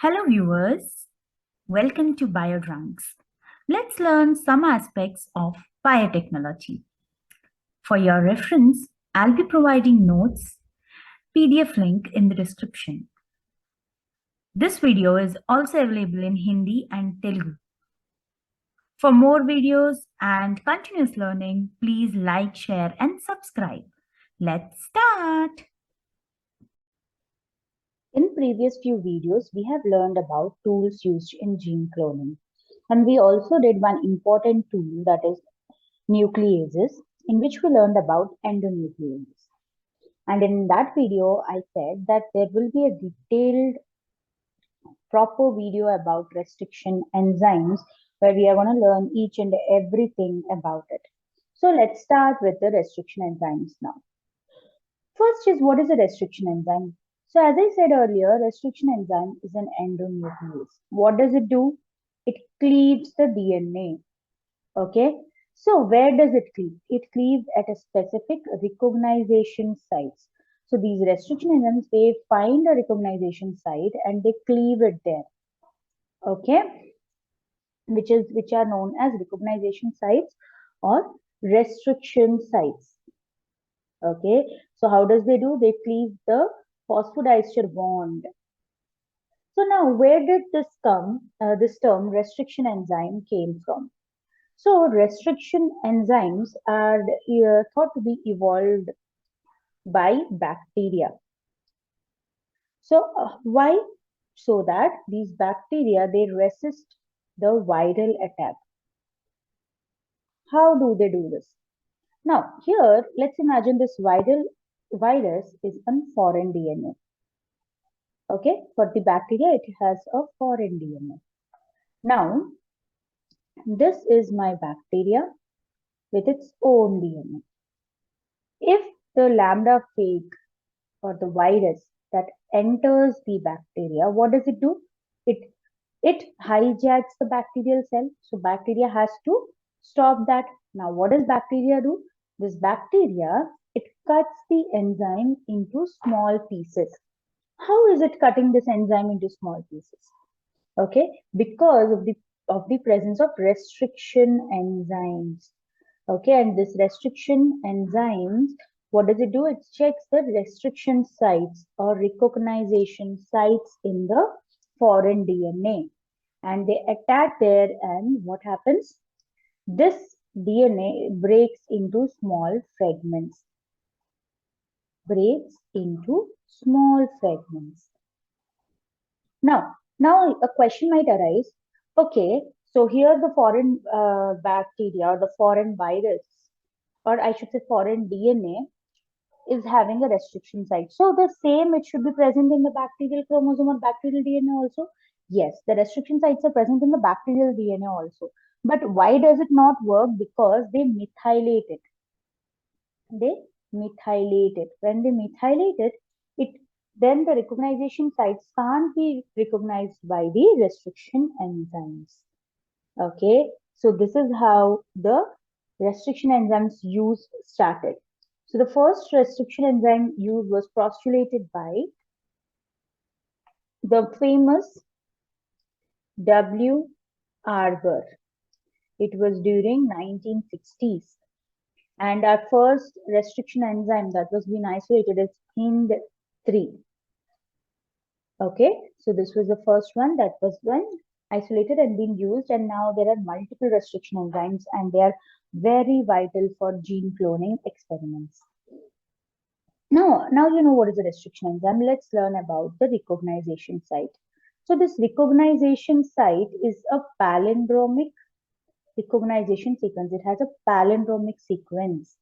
Hello viewers, welcome to Biodrunks. Let's learn some aspects of biotechnology. For your reference, I'll be providing notes, PDF link in the description. This video is also available in Hindi and Telugu. For more videos and continuous learning, please like, share and subscribe. Let's start! In previous few videos, we have learned about tools used in gene cloning. And we also did one important tool, that is nucleases, in which we learned about endonucleases. And in that video, I said that there will be a detailed, proper video about restriction enzymes, where we are going to learn each and everything about it. So let's start with the restriction enzymes now. First is, what is a restriction enzyme? So as I said earlier, restriction enzyme is an endonuclease. What does it do? It cleaves the DNA. Okay. So where does it cleave? It cleaves at a specific recognition sites. So these restriction enzymes, they find a recognition site and they cleave it there. Okay. Which are known as recognition sites or restriction sites. Okay, so how does they do? They cleave the phosphodiester bond. So now, where did this come? This term restriction enzyme came from. So restriction enzymes are thought to be evolved by bacteria. So why? So that these bacteria, they resist the viral attack. How do they do this? Now here, let's imagine this virus is a foreign DNA. Okay, for the bacteria, it has a foreign DNA. Now, this is my bacteria with its own DNA. If the lambda phage or the virus that enters the bacteria, what does it do? It hijacks the bacterial cell. So bacteria has to stop that. Now, what does bacteria do? This bacteria, it cuts the enzyme into small pieces. How is it cutting this enzyme into small pieces? Okay, because of the presence of restriction enzymes. Okay, and this restriction enzymes, what does it do? It checks the restriction sites or recognition sites in the foreign DNA, and they attack there, and what happens? This DNA breaks into small fragments. Breaks into small fragments. Now a question might arise. Okay, so here the foreign bacteria or the foreign virus, or I should say foreign DNA, is having a restriction site. So the same, it should be present in the bacterial chromosome or bacterial DNA also. Yes, the restriction sites are present in the bacterial DNA also. But why does it not work? Because they methylate it. They methylate it. When they methylate it, then the recognition sites can't be recognized by the restriction enzymes. Okay, so this is how the restriction enzymes use started. So the first restriction enzyme used was postulated by the famous W. Arbor. It was during 1960s. And our first restriction enzyme that was being isolated is Hind3. Okay, so this was the first one that was when isolated and being used, and now there are multiple restriction enzymes and they are very vital for gene cloning experiments. Now you know what is a restriction enzyme. Let's learn about the recognition site. So this recognition site is a palindromic recognition sequence. It has a palindromic sequence.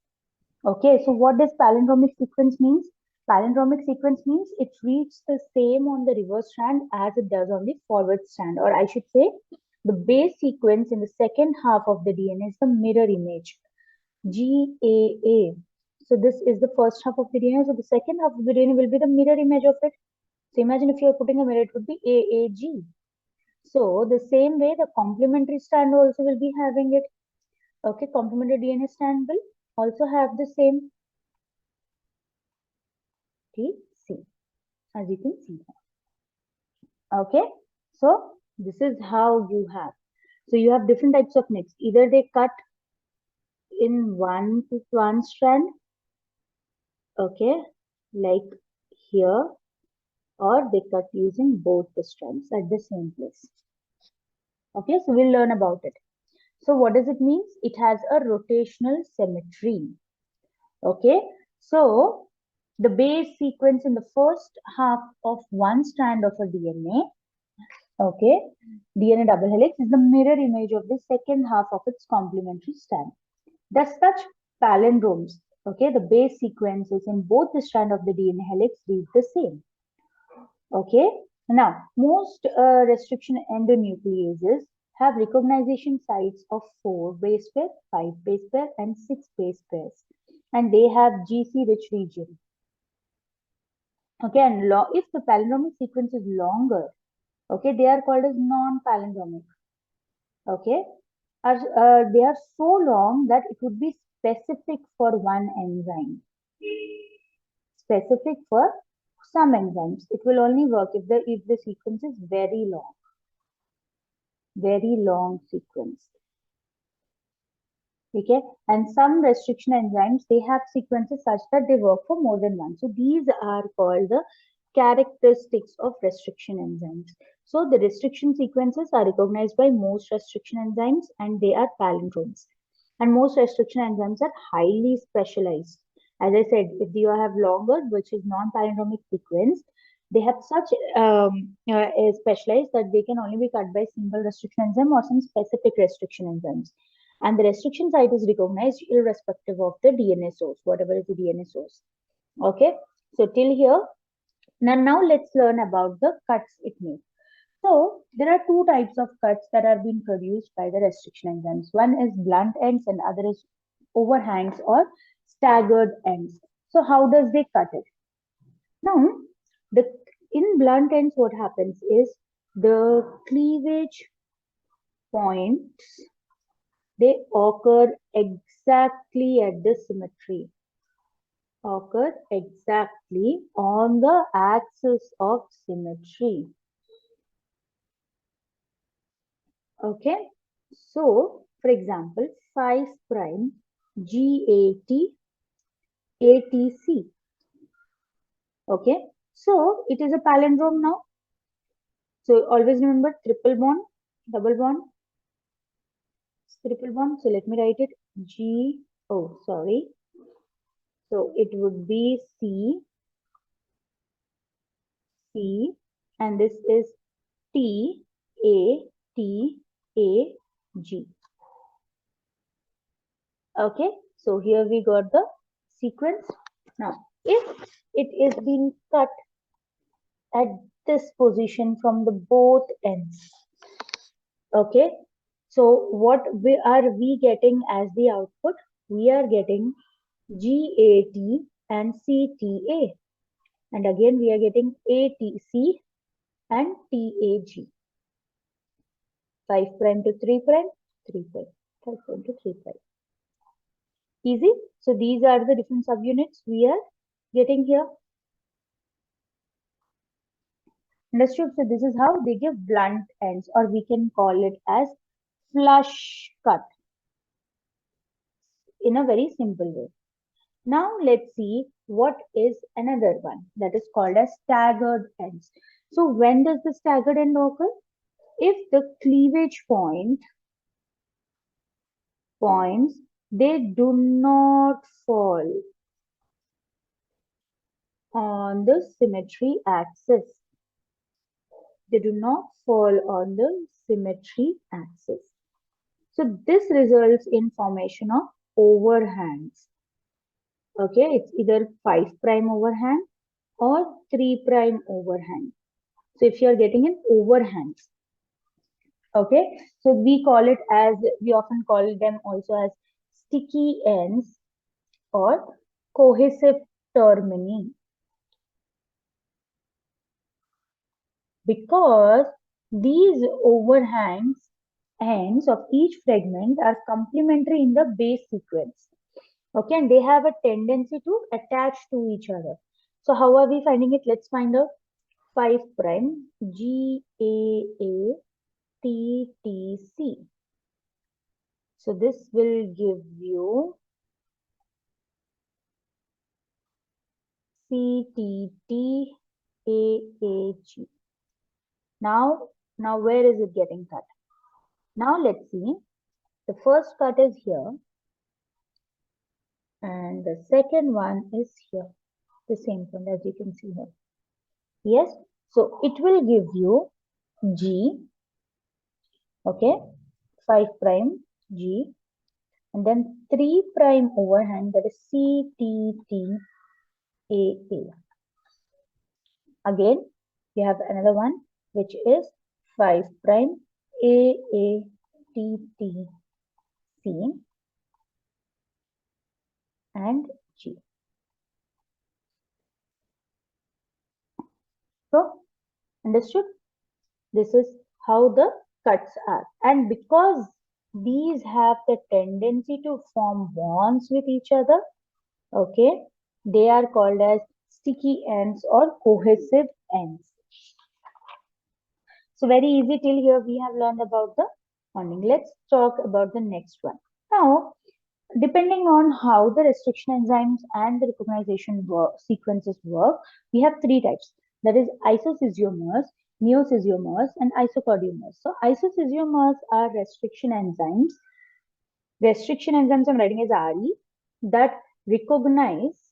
Okay, so what does palindromic sequence means? Palindromic sequence means it reads the same on the reverse strand as it does on the forward strand, or I should say the base sequence in the second half of the DNA is the mirror image, GAA. So this is the first half of the DNA. So the second half of the DNA will be the mirror image of it. So imagine if you are putting a mirror, it would be AAG. So the same way the complementary strand also will be having it. Okay, complementary DNA strand will also have the same TC, as you can see. Okay, So this is how you have. So you have different types of nicks. Either they cut in one strand, okay, like here, or they cut using both the strands at the same place. Okay, so we'll learn about it. So what does it mean? It has a rotational symmetry. Okay, so the base sequence in the first half of one strand of a DNA, okay, DNA double helix is the mirror image of the second half of its complementary strand. Thus, such palindromes, okay, the base sequences in both the strand of the DNA helix read the same. Okay, now most restriction endonucleases have recognition sites of 4 base pair, 5 base pair, and 6 base pairs, and they have GC rich region. Okay, and if the palindromic sequence is longer, okay, they are called as non-palindromic. Okay, they are so long that it would be specific for one enzyme. Specific for some enzymes. It will only work if the sequence is very long sequence. Okay, and some restriction enzymes, they have sequences such that they work for more than one. So these are called the characteristics of restriction enzymes. So the restriction sequences are recognized by most restriction enzymes, and they are palindromes. And most restriction enzymes are highly specialized. As I said, if you have longer, which is non-palindromic sequence, they have such specialized that they can only be cut by single restriction enzyme or some specific restriction enzymes. And the restriction site is recognized irrespective of the DNA source, whatever is the DNA source. Okay, so till here. Now let's learn about the cuts it makes. So there are two types of cuts that are being produced by the restriction enzymes. One is blunt ends and other is overhangs or staggered ends. So how does they cut it? Now, in blunt ends, what happens is the cleavage points, they occur exactly at the symmetry, occur exactly on the axis of symmetry. Okay, so for example, 5 prime GAT ATC. Okay, so it is a palindrome now. So always remember triple bond, double bond, triple bond. So let me write it sorry. So it would be C, and this is TATAG. Okay, so here we got the sequence. Now, if it is being cut at this position from the both ends, okay, so what are we getting as the output? We are getting GAT and CTA, and again we are getting ATC and TAG. 5 prime to 3 prime, 3 prime, 5 prime to 3 prime. Easy. So these are the different subunits we are getting here. Understood? So this is how they give blunt ends, or we can call it as flush cut in a very simple way. Now let's see what is another one that is called as staggered ends. So when does the staggered end occur? If the cleavage points, they do not fall on the symmetry axis. They do not fall on the symmetry axis. So this results in formation of overhangs. Okay, it's either 5 prime overhang or 3 prime overhang. So if you are getting an overhang, okay, so we often call them also as sticky ends or cohesive termini, because these overhangs ends of each fragment are complementary in the base sequence. Okay, and they have a tendency to attach to each other. So how are we finding it? Let's find out. 5 prime GAAT TTC. So this will give you CTTAAG. Now where is it getting cut? Now let's see. The first cut is here and the second one is here. The same point as you can see here. Yes, so it will give you G, okay, 5 prime G, and then 3 prime overhand, that is CTTAA. Again, you have another one which is 5 prime AATTC and G. So, understood? This is how the cuts are. And because these have the tendency to form bonds with each other, okay, they are called as sticky ends or cohesive ends. So very easy till here we have learned about the bonding. Let's talk about the next one. Now, depending on how the restriction enzymes and the recognition sequences work, we have three types. That is isocysiomers, neocysiomers, and isochoriomers. So isocysiomers are restriction enzymes. Restriction enzymes I'm writing as RE that recognize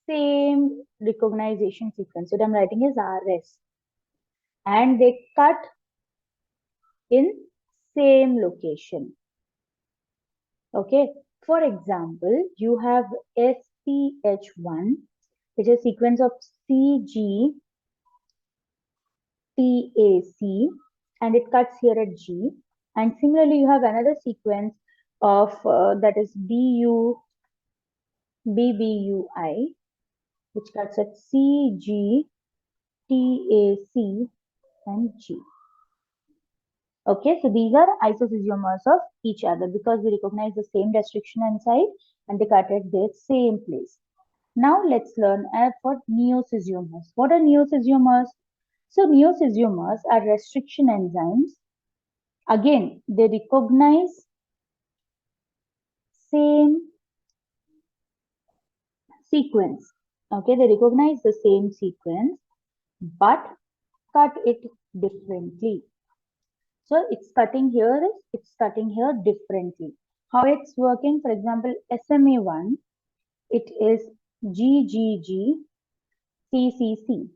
same recognition sequence. So I'm writing as RS. And they cut in same location. Okay, for example, you have SPH1, which is a sequence of CGTAC, and it cuts here at G. And similarly, you have another sequence of that is BBUI, which cuts at CGTAC and G. Okay, so these are isocysiomers of each other because they recognize the same restriction enzyme and they cut at their same place. Now let's learn for neocysiomers. What are neocysiomers? So neocysiomers are restriction enzymes. Again, they recognize same sequence. Okay, they recognize the same sequence, but cut it differently. So it's cutting here differently. How it's working, for example, SMA1, it is GGGCCC.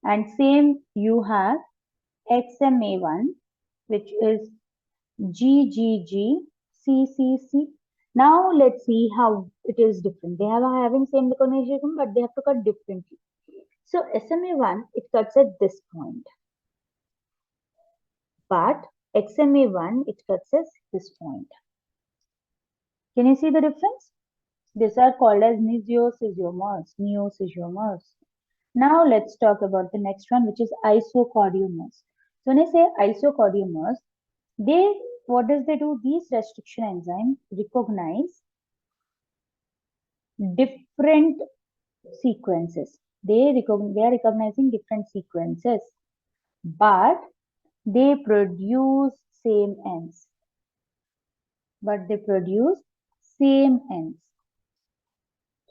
And same you have XMA1, which is GGGCCC. Now let's see how it is different. They are having same recognition, but they have to cut differently. So SMA1, it cuts at this point. But XMA1, it cuts at this point. Can you see the difference? These are called as neocysiomers. Now let's talk about the next one, which is isochoriomers. So when I say isochoriomers, what does they do? These restriction enzymes recognize different sequences. They are recognizing different sequences, but they produce same ends.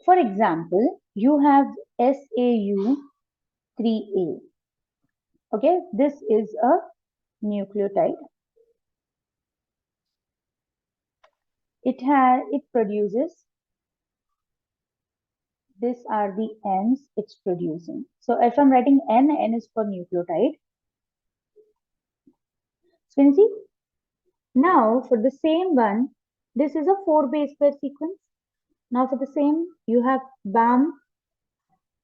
For example, you have SAU3A. Okay, this is a nucleotide. It produces, these are the ends it's producing. So if I'm writing N is for nucleotide. So you can see, now for the same one, this is a 4 base pair sequence. Now for the same, you have BAM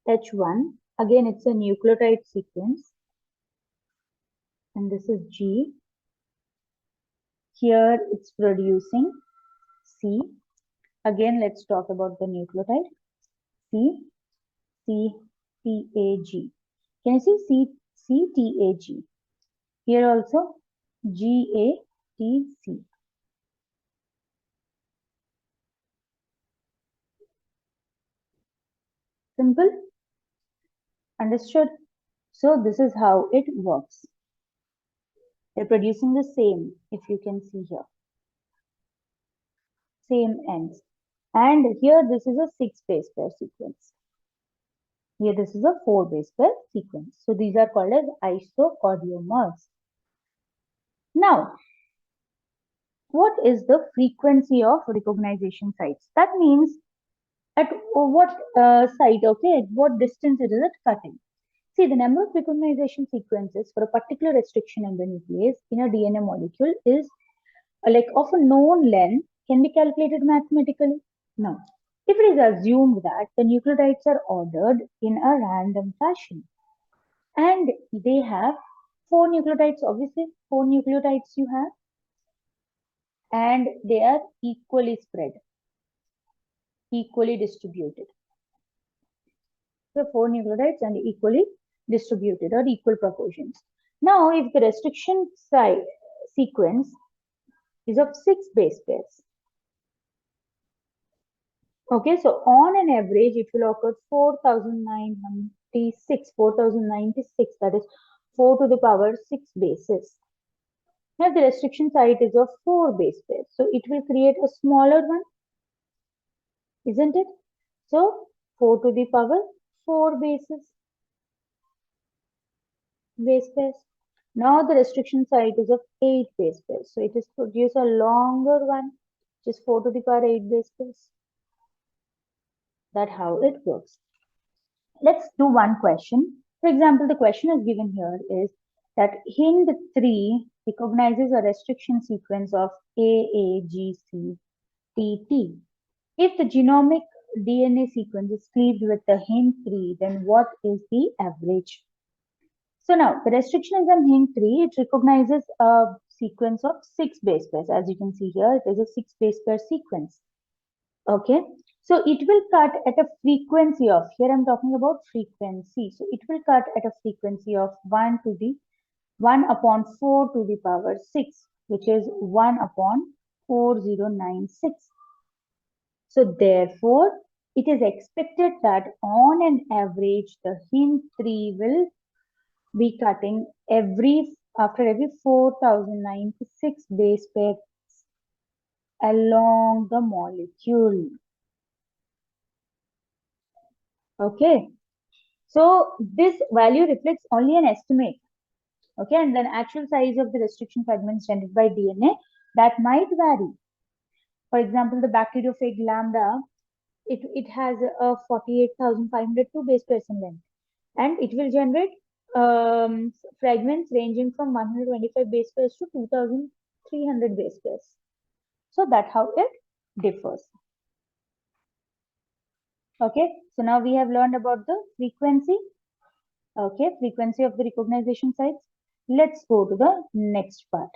H1. Again, it's a nucleotide sequence. And this is G. Here it's producing C. Again, let's talk about the nucleotide. C, C, T, A, G. Can you see C, C, T, A, G? Here also G, A, T, C. Simple? Understood? So this is how it works. They're producing the same, if you can see here, same ends. And here this is a 6 base pair sequence. Here this is a 4 base pair sequence. So these are called as isochoriomers. Now, what is the frequency of recognition sites? That means at what site, okay, at what distance it is cutting. See, the number of recognition sequences for a particular restriction in the nuclease in a DNA molecule is like of a known length can be calculated mathematically. Now, if it is assumed that the nucleotides are ordered in a random fashion and they have 4 nucleotides, obviously 4 nucleotides you have, and they are equally spread, equally distributed. So 4 nucleotides and equally distributed or equal proportions. Now, if the restriction site sequence is of 6 base pairs, okay, so on an average, it will occur 4,096, that is 4 to the power 6 bases. Now, the restriction site is of 4 base pairs, so it will create a smaller one, isn't it? So, 4 to the power 4 base pairs. Now, the restriction site is of 8 base pairs, so it is produce a longer one, which is 4 to the power 8 base pairs. That's how it works. Let's do one question. For example, the question is given here is that HIND3 recognizes a restriction sequence of AAGCTT. If the genomic DNA sequence is cleaved with the HIND3, then what is the average? So now, the restriction enzyme HIND3, it recognizes a sequence of 6 base pairs. As you can see here, it is a 6 base pair sequence. Okay, so it will cut at a frequency of, here I'm talking about frequency. So it will cut at a frequency of 1 upon 4 to the power 6, which is 1 upon 4096. So therefore, it is expected that on an average, the HIND3 will be cutting after every 4096 base pairs along the molecule. Okay, so this value reflects only an estimate. Okay, and then actual size of the restriction fragments generated by DNA that might vary. For example, the bacteriophage lambda, it has a 48,502 base pairs in length, and it will generate fragments ranging from 125 base pairs to 2,300 base pairs. So that's how it differs. Okay, so now we have learned about the frequency. Okay, frequency of the recognition sites. Let's go to the next part.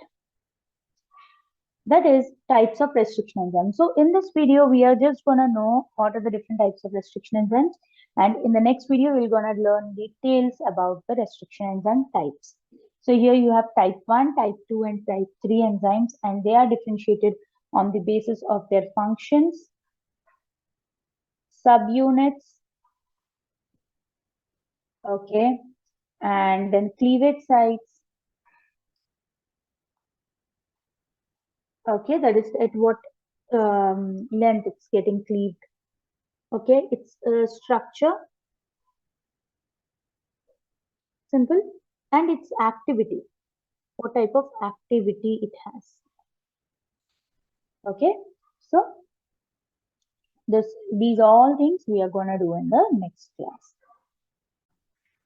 That is types of restriction enzymes. So in this video, we are just going to know what are the different types of restriction enzymes. And in the next video, we're going to learn details about the restriction enzyme types. So here you have type 1, type 2, and type 3 enzymes, and they are differentiated on the basis of their functions, subunits, okay, and then cleavage sites. Okay, that is at what length it's getting cleaved. Okay, its structure, simple, and its activity, what type of activity it has. Okay, so these all things we are going to do in the next class.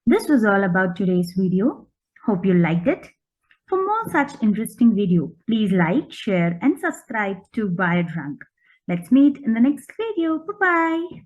This was all about today's video. Hope you liked it. For more such interesting video, please like, share and subscribe to BioDrunk. Let's meet in the next video. Bye-bye.